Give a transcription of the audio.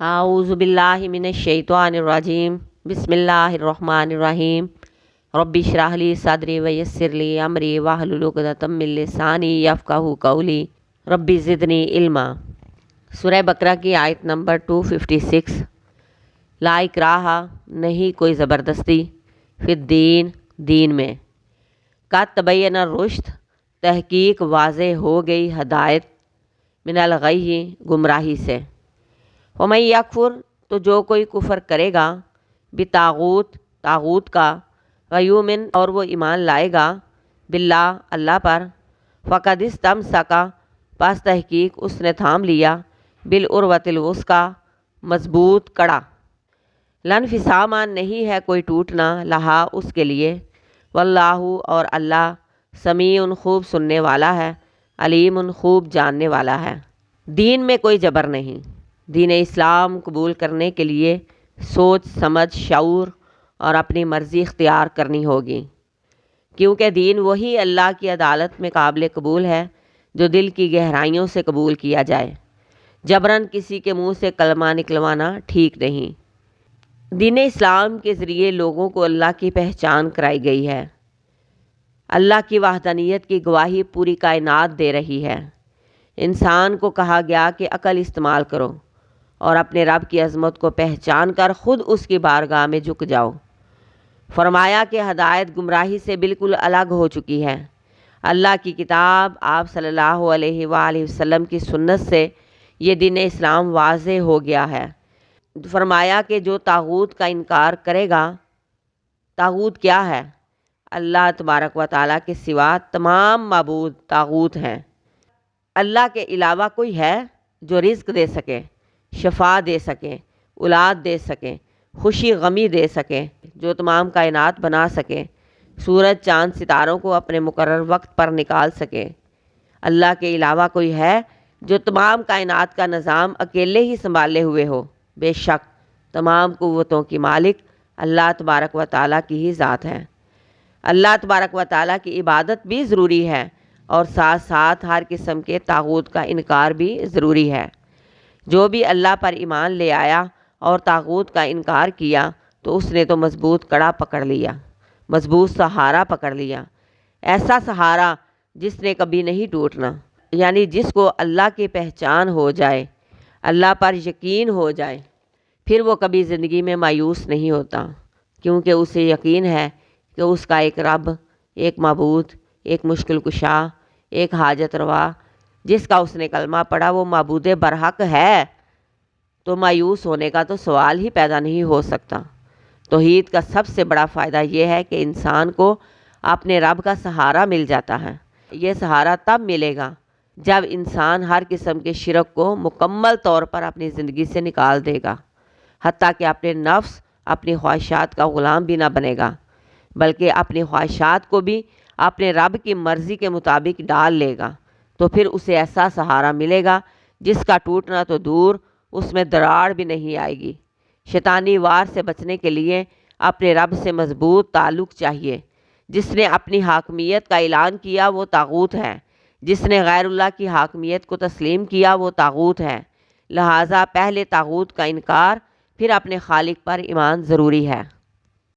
اعوذ باللہ من الشیطان الرجیم بسم اللہ الرحمن الرحیم رب اشرح لی صدری ویسر لی امری واحلل عقدۃ من لسانی یفقہوا قولی رب زدنی علما۔ سورہ بقرہ کی آیت نمبر 256۔ لا اکراہ، نہیں کوئی زبردستی، فی الدین، دین میں، قد تبین الرشد، تحقیق واضح ہو گئی ہدایت، من الغی، گمراہی سے، ومن یکفر، تو جو کوئی کفر کرے گا، بطاغوت، طاغوت کا، ویؤمن، اور وہ ایمان لائے گا، باللہ، اللہ پر، فقد استمسک، پس تحقیق اس نے تھام لیا، بالعروۃ الوثقی، مضبوط کڑا، لا انفصام، نہیں ہے کوئی ٹوٹنا، لہا، اس کے لیے، واللہ، اور اللہ، سمیع، خوب سننے والا ہے، علیم، خوب جاننے والا ہے۔ دین میں کوئی جبر نہیں۔ دین اسلام قبول کرنے کے لیے سوچ سمجھ، شعور اور اپنی مرضی اختیار کرنی ہوگی، کیونکہ دین وہی اللہ کی عدالت میں قابل قبول ہے جو دل کی گہرائیوں سے قبول کیا جائے۔ جبراً کسی کے منہ سے کلمہ نکلوانا ٹھیک نہیں۔ دین اسلام کے ذریعے لوگوں کو اللہ کی پہچان کرائی گئی ہے۔ اللہ کی وحدانیت کی گواہی پوری کائنات دے رہی ہے۔ انسان کو کہا گیا کہ عقل استعمال کرو اور اپنے رب کی عظمت کو پہچان کر خود اس کی بارگاہ میں جھک جاؤ۔ فرمایا کہ ہدایت گمراہی سے بالکل الگ ہو چکی ہے۔ اللہ کی کتاب، آپ صلی اللہ علیہ وآلہ وسلم کی سنت سے یہ دین اسلام واضح ہو گیا ہے۔ فرمایا کہ جو طاغوت کا انکار کرے گا، طاغوت کیا ہے؟ اللہ تبارک و تعالیٰ کے سوا تمام معبود طاغوت ہیں۔ اللہ کے علاوہ کوئی ہے جو رزق دے سکے، شفا دے سکے، اولاد دے سکے، خوشی غمی دے سکے، جو تمام کائنات بنا سکے، سورج چاند ستاروں کو اپنے مقرر وقت پر نکال سکے؟ اللہ کے علاوہ کوئی ہے جو تمام کائنات کا نظام اکیلے ہی سنبھالے ہوئے ہو؟ بے شک تمام قوتوں کی مالک اللہ تبارک و تعالیٰ کی ہی ذات ہے۔ اللہ تبارک و تعالیٰ کی عبادت بھی ضروری ہے اور ساتھ ساتھ ہر قسم کے طاغوت کا انکار بھی ضروری ہے۔ جو بھی اللہ پر ایمان لے آیا اور طاغوت کا انکار کیا تو اس نے تو مضبوط کڑا پکڑ لیا، مضبوط سہارا پکڑ لیا، ایسا سہارا جس نے کبھی نہیں ٹوٹنا، یعنی جس کو اللہ کی پہچان ہو جائے، اللہ پر یقین ہو جائے، پھر وہ کبھی زندگی میں مایوس نہیں ہوتا، کیونکہ اسے یقین ہے کہ اس کا ایک رب، ایک معبود، ایک مشکل کشا، ایک حاجت روا، جس کا اس نے کلمہ پڑھا وہ معبود برحق ہے، تو مایوس ہونے کا تو سوال ہی پیدا نہیں ہو سکتا۔ توحید کا سب سے بڑا فائدہ یہ ہے کہ انسان کو اپنے رب کا سہارا مل جاتا ہے۔ یہ سہارا تب ملے گا جب انسان ہر قسم کے شرک کو مکمل طور پر اپنی زندگی سے نکال دے گا، حتیٰ کہ اپنے نفس، اپنی خواہشات کا غلام بھی نہ بنے گا، بلکہ اپنی خواہشات کو بھی اپنے رب کی مرضی کے مطابق ڈال لے گا، تو پھر اسے ایسا سہارا ملے گا جس کا ٹوٹنا تو دور، اس میں دراڑ بھی نہیں آئے گی۔ شیطانی وار سے بچنے کے لیے اپنے رب سے مضبوط تعلق چاہیے۔ جس نے اپنی حاکمیت کا اعلان کیا وہ طاغوت ہے، جس نے غیر اللہ کی حاکمیت کو تسلیم کیا وہ طاغوت ہے، لہٰذا پہلے طاغوت کا انکار، پھر اپنے خالق پر ایمان ضروری ہے۔